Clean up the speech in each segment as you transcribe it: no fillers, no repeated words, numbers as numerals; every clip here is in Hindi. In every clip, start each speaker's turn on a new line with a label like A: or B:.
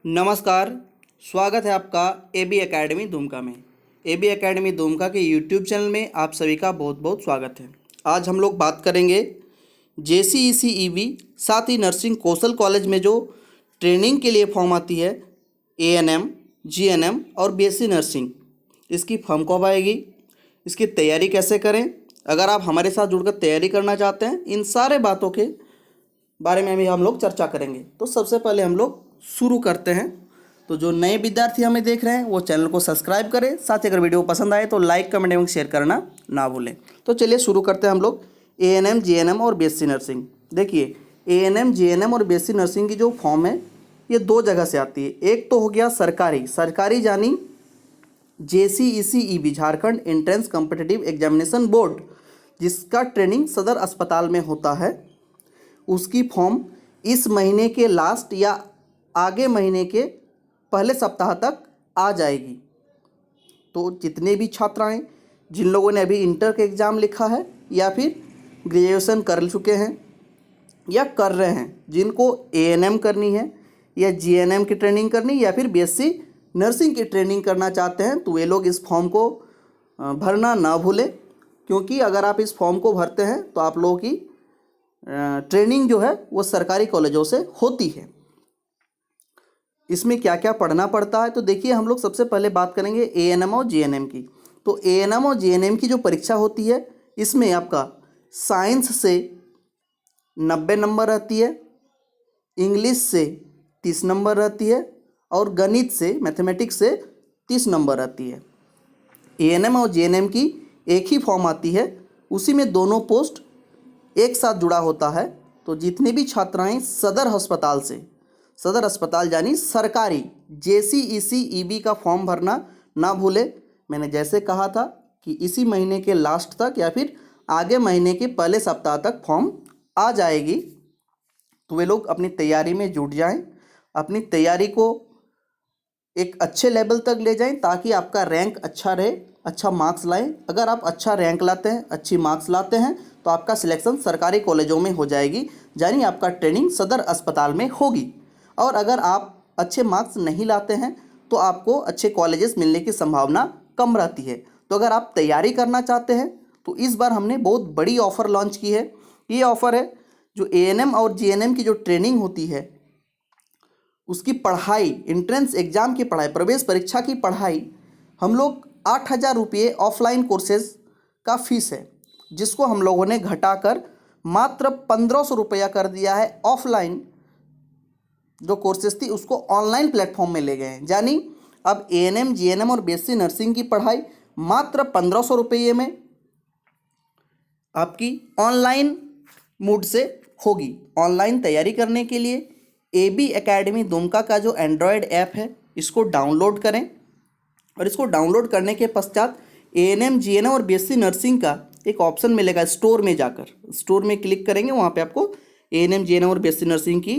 A: नमस्कार। स्वागत है आपका एबी एकेडमी दुमका में। एबी एकेडमी दुमका के यूट्यूब चैनल में आप सभी का बहुत बहुत स्वागत है। आज हम लोग बात करेंगे JCECEB साथ ही नर्सिंग कौशल कॉलेज में जो ट्रेनिंग के लिए फॉर्म आती है ANM, GNM और BSc नर्सिंग, इसकी फॉर्म कब आएगी, इसकी तैयारी कैसे करें। अगर आप हमारे साथ जुड़कर तैयारी करना चाहते हैं, इन सारे बातों के बारे में भी हम लोग चर्चा करेंगे। तो सबसे पहले हम लोग शुरू करते हैं। तो जो नए विद्यार्थी हमें देख रहे हैं वो चैनल को सब्सक्राइब करें, साथ ही अगर वीडियो पसंद आए तो लाइक, कमेंट एवं शेयर करना ना भूलें। तो चलिए शुरू करते हैं हम लोग ANM, GNM और BSc नर्सिंग। देखिए ANM, GNM और BSc नर्सिंग की जो फॉर्म है ये दो जगह से आती है। एक तो हो गया सरकारी जानी JCECEB, Jharkhand entrance competitive examination board, जिसका ट्रेनिंग सदर अस्पताल में होता है। उसकी फॉर्म इस महीने के लास्ट या आगे महीने के पहले सप्ताह तक आ जाएगी। तो जितने भी छात्राएं जिन लोगों ने अभी इंटर का एग्ज़ाम लिखा है या फिर ग्रेजुएशन कर चुके हैं या कर रहे हैं, जिनको ANM करनी है या GNM की ट्रेनिंग करनी या फिर BSc नर्सिंग की ट्रेनिंग करना चाहते हैं, तो वे लोग इस फॉर्म को भरना ना भूलें। क्योंकि अगर आप इस फॉर्म को भरते हैं तो आप लोगों की ट्रेनिंग जो है वो सरकारी कॉलेजों से होती है। इसमें क्या क्या पढ़ना पड़ता है, तो देखिए हम लोग सबसे पहले बात करेंगे ANM और GNM की। तो ANM और GNM की जो परीक्षा होती है, इसमें आपका साइंस से 90 नंबर रहती है, इंग्लिश से 30 नंबर रहती है और गणित से, मैथमेटिक्स से 30 नंबर रहती है। ANM और GNM की एक ही फॉर्म आती है, उसी में दोनों पोस्ट एक साथ जुड़ा होता है। तो जितने भी छात्राएं सदर अस्पताल यानी सरकारी JCECEB का फॉर्म भरना ना भूले। मैंने जैसे कहा था कि इसी महीने के लास्ट तक या फिर आगे महीने के पहले सप्ताह तक फॉर्म आ जाएगी। तो वे लोग अपनी तैयारी में जुट जाएं, अपनी तैयारी को एक अच्छे लेवल तक ले जाएं ताकि आपका रैंक अच्छा रहे, अच्छा मार्क्स लाएं। अगर आप अच्छा रैंक लाते हैं, अच्छी मार्क्स लाते हैं, तो आपका सिलेक्शन सरकारी कॉलेजों में हो जाएगी, यानी आपका ट्रेनिंग सदर अस्पताल में होगी। और अगर आप अच्छे मार्क्स नहीं लाते हैं तो आपको अच्छे कॉलेजेस मिलने की संभावना कम रहती है। तो अगर आप तैयारी करना चाहते हैं तो इस बार हमने बहुत बड़ी ऑफ़र लॉन्च की है। ये ऑफ़र है जो ANM और GNM की जो ट्रेनिंग होती है उसकी पढ़ाई, एंट्रेंस एग्ज़ाम की पढ़ाई, प्रवेश परीक्षा की पढ़ाई, हम लोग 8,000 रुपये ऑफलाइन कोर्सेज का फीस है, जिसको हम लोगों ने घटाकर मात्र 1,500 रुपया कर दिया है। ऑफलाइन जो कोर्सेज थी उसको ऑनलाइन प्लेटफॉर्म में ले गए हैं, यानी अब ANM, GNM और BSc नर्सिंग की पढ़ाई मात्र 1,500 रुपये में आपकी ऑनलाइन मोड से होगी। ऑनलाइन तैयारी करने के लिए एबी एकेडमी दुमका का जो एंड्रॉयड ऐप है इसको डाउनलोड करें, और इसको डाउनलोड करने के पश्चात ANM, GNM और BSc नर्सिंग का एक ऑप्शन मिलेगा स्टोर में जाकर, स्टोर में क्लिक करेंगे, वहाँ पे आपको ANM, GNM और BSc नर्सिंग की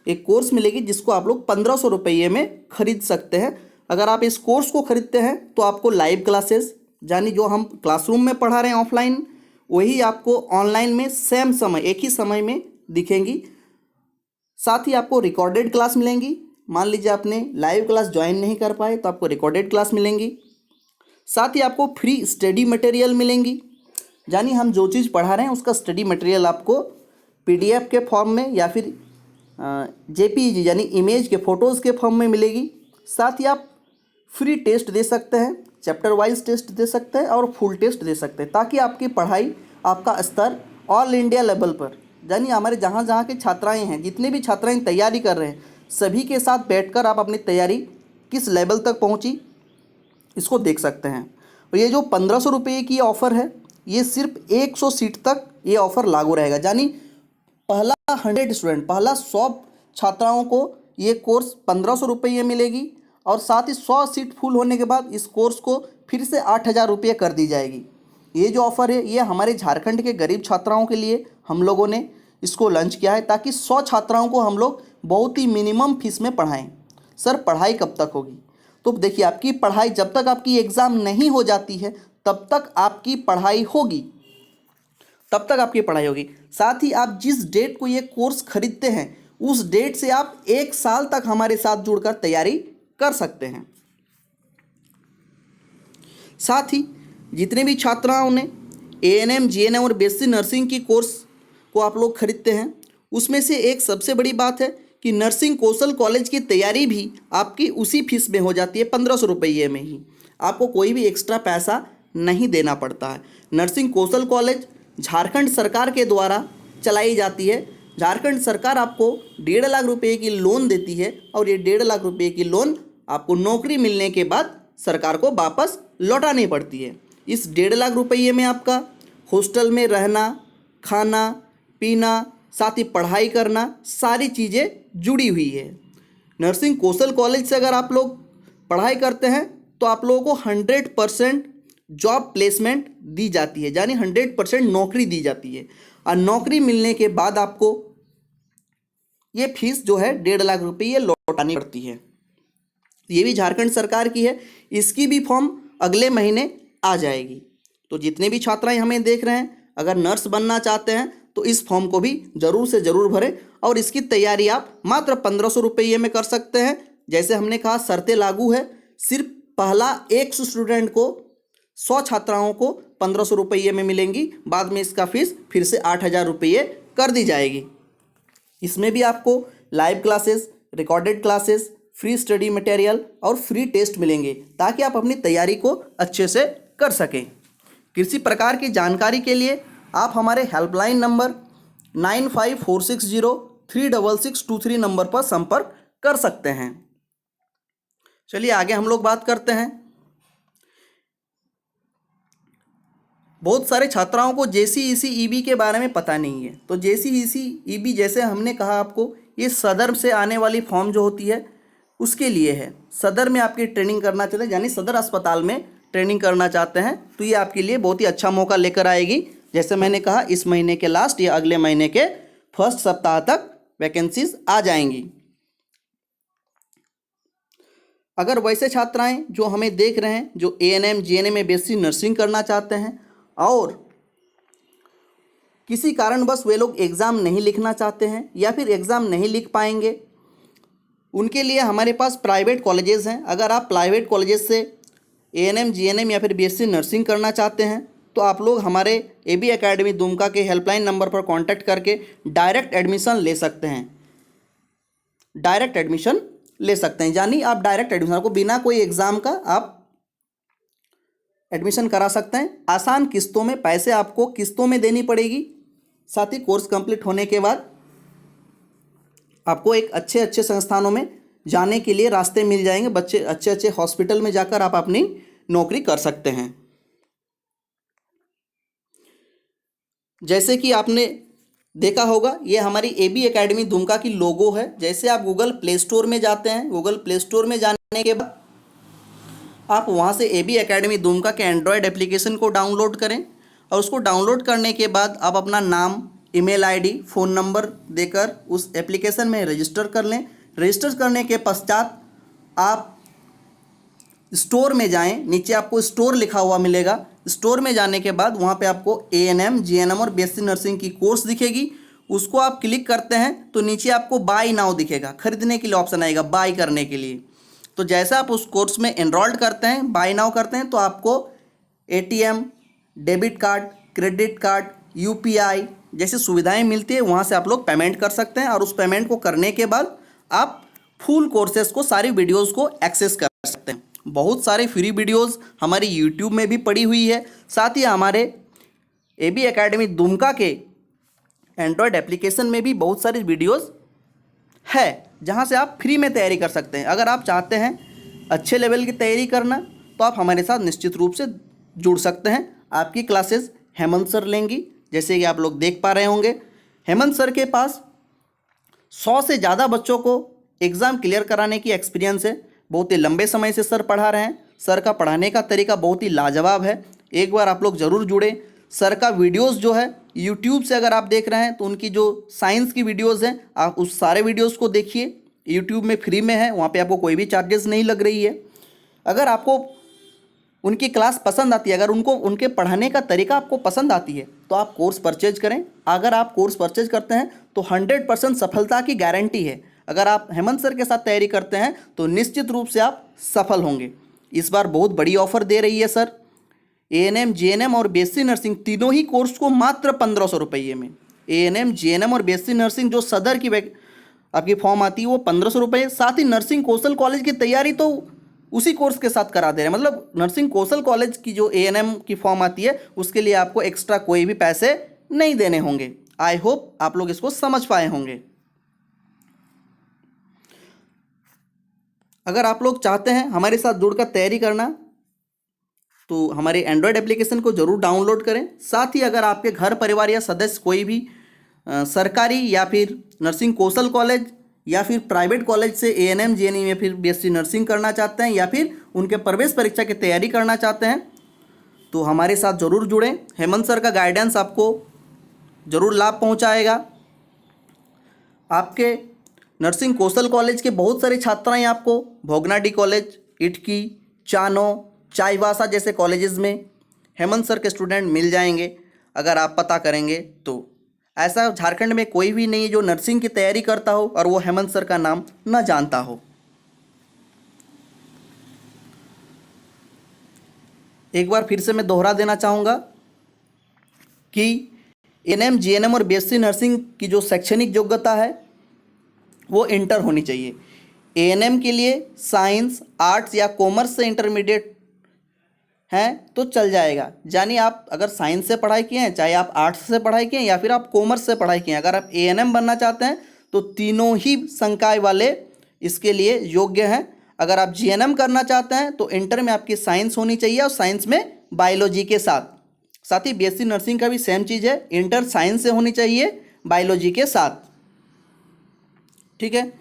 A: एक कोर्स मिलेगी जिसको आप लोग 1,500 रुपये में खरीद सकते हैं। अगर आप इस कोर्स को खरीदते हैं तो आपको लाइव क्लासेस, यानी जो हम क्लासरूम में पढ़ा रहे हैं ऑफलाइन, वही आपको ऑनलाइन में सेम समय, एक ही समय में दिखेंगी। साथ ही आपको रिकॉर्डेड क्लास मिलेंगी। मान लीजिए आपने लाइव क्लास ज्वाइन नहीं कर पाए तो आपको रिकॉर्डेड क्लास मिलेंगी। साथ ही आपको फ्री स्टडी मटेरियल मिलेंगी, यानी हम जो चीज़ पढ़ा रहे हैं उसका स्टडी मटेरियल आपको PDF के फॉर्म में या फिर JPEG यानी इमेज के फ़ोटोज़ के फॉर्म में मिलेगी। साथ ही आप फ्री टेस्ट दे सकते हैं, चैप्टर वाइज टेस्ट दे सकते हैं और फुल टेस्ट दे सकते हैं, ताकि आपकी पढ़ाई, आपका स्तर ऑल इंडिया लेवल पर, यानी हमारे जहाँ जहाँ के छात्राएं हैं, जितने भी छात्राएं तैयारी कर रहे हैं, सभी के साथ बैठकर आप अपनी तैयारी किस लेवल तक पहुँची इसको देख सकते हैं। और ये जो 1,500 रुपये की ऑफ़र है, ये सिर्फ 100 सीट तक ये ऑफ़र लागू रहेगा, यानी पहला 100 छात्राओं को ये कोर्स 1,500 रुपये मिलेगी, और साथ ही 100 सीट फुल होने के बाद इस कोर्स को फिर से 8,000 रुपये कर दी जाएगी। ये जो ऑफ़र है ये हमारे झारखंड के गरीब छात्राओं के लिए हम लोगों ने इसको लॉन्च किया है, ताकि 100 छात्राओं को हम लोग बहुत ही मिनिमम फीस में पढ़ाएं। सर पढ़ाई कब तक होगी? तो देखिए आपकी पढ़ाई जब तक आपकी एग्ज़ाम नहीं हो जाती है तब तक आपकी पढ़ाई होगी, तब तक आपकी पढ़ाई होगी। साथ ही आप जिस डेट को ये कोर्स खरीदते हैं उस डेट से आप 1 साल तक हमारे साथ जुड़कर तैयारी कर सकते हैं। साथ ही जितने भी छात्राओं ने एएनएम, जीएनएम और बीएससी नर्सिंग की कोर्स को आप लोग खरीदते हैं, उसमें से एक सबसे बड़ी बात है कि नर्सिंग कौशल कॉलेज की तैयारी भी आपकी उसी फीस में हो जाती है, 1500 रुपये में ही। आपको कोई भी एक्स्ट्रा पैसा नहीं देना पड़ता है। नर्सिंग कौशल कॉलेज झारखंड सरकार के द्वारा चलाई जाती है। झारखंड सरकार आपको 1.5 लाख रुपए की लोन देती है और ये 1.5 लाख रुपए की लोन आपको नौकरी मिलने के बाद सरकार को वापस लौटानी पड़ती है। इस 1.5 लाख रुपये में आपका हॉस्टल में रहना, खाना पीना, साथ ही पढ़ाई करना, सारी चीज़ें जुड़ी हुई है। नर्सिंग कौशल कॉलेज से अगर आप लोग पढ़ाई करते हैं तो आप लोगों को 100% जॉब प्लेसमेंट दी जाती है, यानी 100% नौकरी दी जाती है। और नौकरी मिलने के बाद आपको ये फीस जो है 1.5 लाख रुपये लौटानी पड़ती है। ये भी झारखंड सरकार की है। इसकी भी फॉर्म अगले महीने आ जाएगी। तो जितने भी छात्राएं हमें देख रहे हैं, अगर नर्स बनना चाहते हैं तो इस फॉर्म को भी ज़रूर से ज़रूर भरें और इसकी तैयारी आप मात्र 1500 रुपये में कर सकते हैं। जैसे हमने कहा, शर्तें लागू है। सिर्फ पहला 100 स्टूडेंट को, 100 छात्राओं को 1500 रुपये में मिलेंगी। बाद में इसका फीस फिर से 8000 रुपये कर दी जाएगी। इसमें भी आपको live classes, recorded classes, free study material और फ्री टेस्ट मिलेंगे ताकि आप अपनी तैयारी को अच्छे से कर सकें। किसी प्रकार की जानकारी के लिए आप हमारे हेल्पलाइन नंबर 9546036623 नंबर पर संपर्क कर सकते हैं। चलिए आगे हम लोग बात करते हैं। बहुत सारे छात्राओं को JCEC-EB के बारे में पता नहीं है। तो JCEC-EB, जैसे हमने कहा आपको, ये सदर से आने वाली फॉर्म जो होती है उसके लिए है। सदर में आपकी ट्रेनिंग करना चाहते हैं, यानी सदर अस्पताल में ट्रेनिंग करना चाहते हैं, तो ये आपके लिए बहुत ही अच्छा मौका लेकर आएगी। जैसे मैंने कहा, इस महीने के लास्ट या अगले महीने के फर्स्ट सप्ताह तक वैकेंसीज आ जाएंगी। अगर वैसे छात्राएं जो हमें देख रहे हैं, जो ANM, GNM में BSc नर्सिंग करना चाहते हैं और किसी कारणवश वे लोग एग्ज़ाम नहीं लिखना चाहते हैं या फिर एग्ज़ाम नहीं लिख पाएंगे, उनके लिए हमारे पास प्राइवेट कॉलेजेस हैं। अगर आप प्राइवेट कॉलेजेस से ANM, GNM या फिर BSc नर्सिंग करना चाहते हैं तो आप लोग हमारे AB एकेडमी दुमका के हेल्पलाइन नंबर पर कांटेक्ट करके डायरेक्ट एडमिशन ले सकते हैं। डायरेक्ट एडमिशन ले सकते हैं, यानी आप डायरेक्ट एडमिशन, आपको बिना कोई एग्ज़ाम का आप एडमिशन करा सकते हैं। आसान किस्तों में, पैसे आपको किस्तों में देनी पड़ेगी। साथ ही कोर्स कंप्लीट होने के बाद आपको एक अच्छे अच्छे संस्थानों में जाने के लिए रास्ते मिल जाएंगे। बच्चे अच्छे अच्छे हॉस्पिटल में जाकर आप अपनी नौकरी कर सकते हैं। जैसे कि आपने देखा होगा, ये हमारी AB एकेडमी दुमका की लोगो है। जैसे आप गूगल प्ले स्टोर में जाते हैं, गूगल प्ले स्टोर में जाने के बाद आप वहाँ से AB एकेडमी दुमका के एंड्रॉयड एप्लीकेशन को डाउनलोड करें और उसको डाउनलोड करने के बाद आप अपना नाम, ईमेल ID, फ़ोन नंबर देकर उस एप्लीकेशन में रजिस्टर कर लें। रजिस्टर करने के पश्चात आप स्टोर में जाएं। नीचे आपको स्टोर लिखा हुआ मिलेगा। स्टोर में जाने के बाद वहाँ पे आपको ANM, GNM और BSc नर्सिंग की कोर्स दिखेगी। उसको आप क्लिक करते हैं तो नीचे आपको बाय नाउ दिखेगा, खरीदने के लिए ऑप्शन आएगा, बाय करने के लिए। तो जैसे आप उस कोर्स में एनरोल्ड करते हैं, बाय नाउ करते हैं, तो आपको ATM, debit card, credit card, UPI जैसी सुविधाएं मिलती है। वहाँ से आप लोग पेमेंट कर सकते हैं और उस पेमेंट को करने के बाद आप फुल कोर्सेज को, सारी वीडियोज़ को एक्सेस कर सकते हैं। बहुत सारे फ्री वीडियोस हमारी YouTube में भी पड़ी हुई है। साथ ही हमारे AB एकेडमी दुमका के एंड्रॉयड एप्लीकेशन में भी बहुत सारी वीडियोस है जहां से आप फ्री में तैयारी कर सकते हैं। अगर आप चाहते हैं अच्छे लेवल की तैयारी करना तो आप हमारे साथ निश्चित रूप से जुड़ सकते हैं। आपकी क्लासेस हेमंत सर लेंगी, जैसे कि आप लोग देख पा रहे होंगे। हेमंत सर के पास 100 से ज़्यादा बच्चों को एग्ज़ाम क्लियर कराने की एक्सपीरियंस है। बहुत ही लंबे समय से सर पढ़ा रहे हैं। सर का पढ़ाने का तरीका बहुत ही लाजवाब है। एक बार आप लोग ज़रूर जुड़ें। सर का वीडियोस जो है YouTube से अगर आप देख रहे हैं तो उनकी जो साइंस की वीडियोस हैं, आप उस सारे वीडियोस को देखिए। YouTube में फ्री में है, वहाँ पे आपको कोई भी चार्जेस नहीं लग रही है। अगर आपको उनकी क्लास पसंद आती है, अगर उनको उनके पढ़ाने का तरीका आपको पसंद आती है, तो आप कोर्स परचेज करें। अगर आप कोर्स परचेज करते हैं तो 100% सफलता की गारंटी है। अगर आप हेमंत सर के साथ तैयारी करते हैं तो निश्चित रूप से आप सफल होंगे। इस बार बहुत बड़ी ऑफर दे रही है सर। ANM, JNM और BSc नर्सिंग तीनों ही कोर्स को मात्र 1500 रुपये में। ANM, JNM और BSc नर्सिंग जो सदर की आपकी फॉर्म आती है वो 1500 रुपये। साथ ही नर्सिंग कौशल कॉलेज की तैयारी तो उसी कोर्स के साथ करा दे रहे हैं। मतलब नर्सिंग कौशल कॉलेज की जो ANM की फॉर्म आती है उसके लिए आपको एक्स्ट्रा कोई भी पैसे नहीं देने होंगे। आई होप आप लोग इसको समझ पाए होंगे। अगर आप लोग चाहते हैं हमारे साथ जुड़कर तैयारी करना तो हमारे एंड्रॉयड एप्लीकेशन को ज़रूर डाउनलोड करें। साथ ही अगर आपके घर परिवार या सदस्य कोई भी सरकारी या फिर नर्सिंग कौशल कॉलेज या फिर प्राइवेट कॉलेज से ANM, JNM या फिर BSc नर्सिंग करना चाहते हैं या फिर उनके प्रवेश परीक्षा की तैयारी करना चाहते हैं तो हमारे साथ ज़रूर जुड़ें। हेमंत सर का गाइडेंस आपको ज़रूर लाभ पहुंचाएगा। आपके नर्सिंग कौशल कॉलेज के बहुत सारे छात्राएं आपको भोगनाडी कॉलेज, इटकी, चानो, चाईबासा जैसे कॉलेजेस में हेमंत सर के स्टूडेंट मिल जाएंगे अगर आप पता करेंगे तो। ऐसा झारखंड में कोई भी नहीं है जो नर्सिंग की तैयारी करता हो और वो हेमंत सर का नाम न जानता हो। एक बार फिर से मैं दोहरा देना चाहूँगा कि ANM, JNM और BSc नर्सिंग की जो शैक्षणिक योग्यता है वो इंटर होनी चाहिए। ANM के लिए साइंस, आर्ट्स या कॉमर्स से इंटरमीडिएट हैं तो चल जाएगा। यानी आप अगर साइंस से पढ़ाई किए हैं, चाहे आप आर्ट्स से पढ़ाई किए हैं या फिर आप कॉमर्स से पढ़ाई किए हैं, अगर आप ANM बनना चाहते हैं तो तीनों ही संकाय वाले इसके लिए योग्य हैं। अगर आप JNM करना चाहते हैं तो इंटर में आपकी साइंस होनी चाहिए और साइंस में बायोलॉजी के साथ ही BSc नर्सिंग का भी सेम चीज़ है, इंटर साइंस से होनी चाहिए बायोलॉजी के साथ। ठीक है,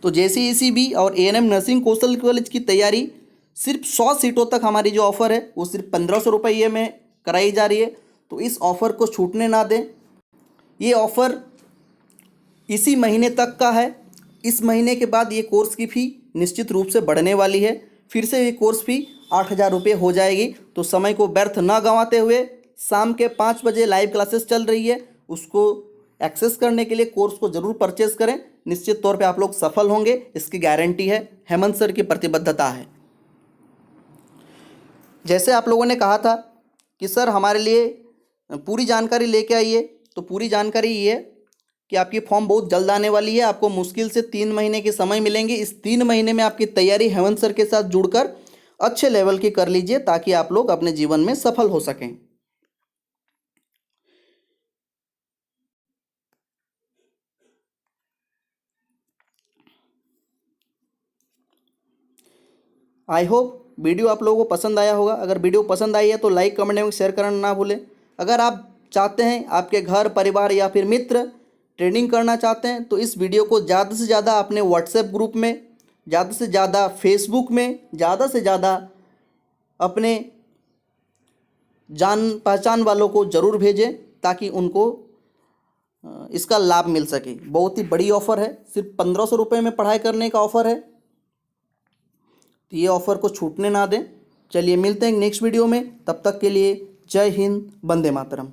A: तो JCECB और ANM नर्सिंग कौशल कॉलेज की तैयारी सिर्फ 100 सीटों तक हमारी जो ऑफ़र है वो सिर्फ 1500 रुपये में कराई जा रही है। तो इस ऑफ़र को छूटने ना दें। ये ऑफ़र इसी महीने तक का है। इस महीने के बाद ये कोर्स की फ़ी निश्चित रूप से बढ़ने वाली है। फिर से ये कोर्स फ़ी 8000 रुपये हो जाएगी। तो समय को व्यर्थ ना गंवाते हुए शाम के 5 बजे लाइव क्लासेस चल रही है, उसको एक्सेस करने के लिए कोर्स को ज़रूर परचेस करें। निश्चित तौर पे आप लोग सफल होंगे, इसकी गारंटी है, हेमंत सर की प्रतिबद्धता है। जैसे आप लोगों ने कहा था कि सर हमारे लिए पूरी जानकारी लेके आइए, तो पूरी जानकारी ये है कि आपकी फॉर्म बहुत जल्द आने वाली है। आपको मुश्किल से 3 महीने के समय मिलेंगे। इस 3 महीने में आपकी तैयारी हेमंत सर के साथ जुड़कर अच्छे लेवल की कर लीजिए ताकि आप लोग अपने जीवन में सफल हो सकें। आई होप वीडियो आप लोगों को पसंद आया होगा। अगर वीडियो पसंद आई है तो लाइक, कमेंट एवं शेयर करना ना भूलें। अगर आप चाहते हैं आपके घर परिवार या फिर मित्र ट्रेनिंग करना चाहते हैं तो इस वीडियो को ज़्यादा से ज़्यादा अपने व्हाट्सएप ग्रुप में, ज़्यादा से ज़्यादा फेसबुक में, ज़्यादा से ज़्यादा अपने जान पहचान वालों को ज़रूर भेजें ताकि उनको इसका लाभ मिल सके। बहुत ही बड़ी ऑफ़र है, सिर्फ 1500 रुपये में पढ़ाई करने का ऑफ़र है, तो ये ऑफ़र को छूटने ना दें। चलिए मिलते हैं नेक्स्ट वीडियो में, तब तक के लिए जय हिंद, वंदे मातरम।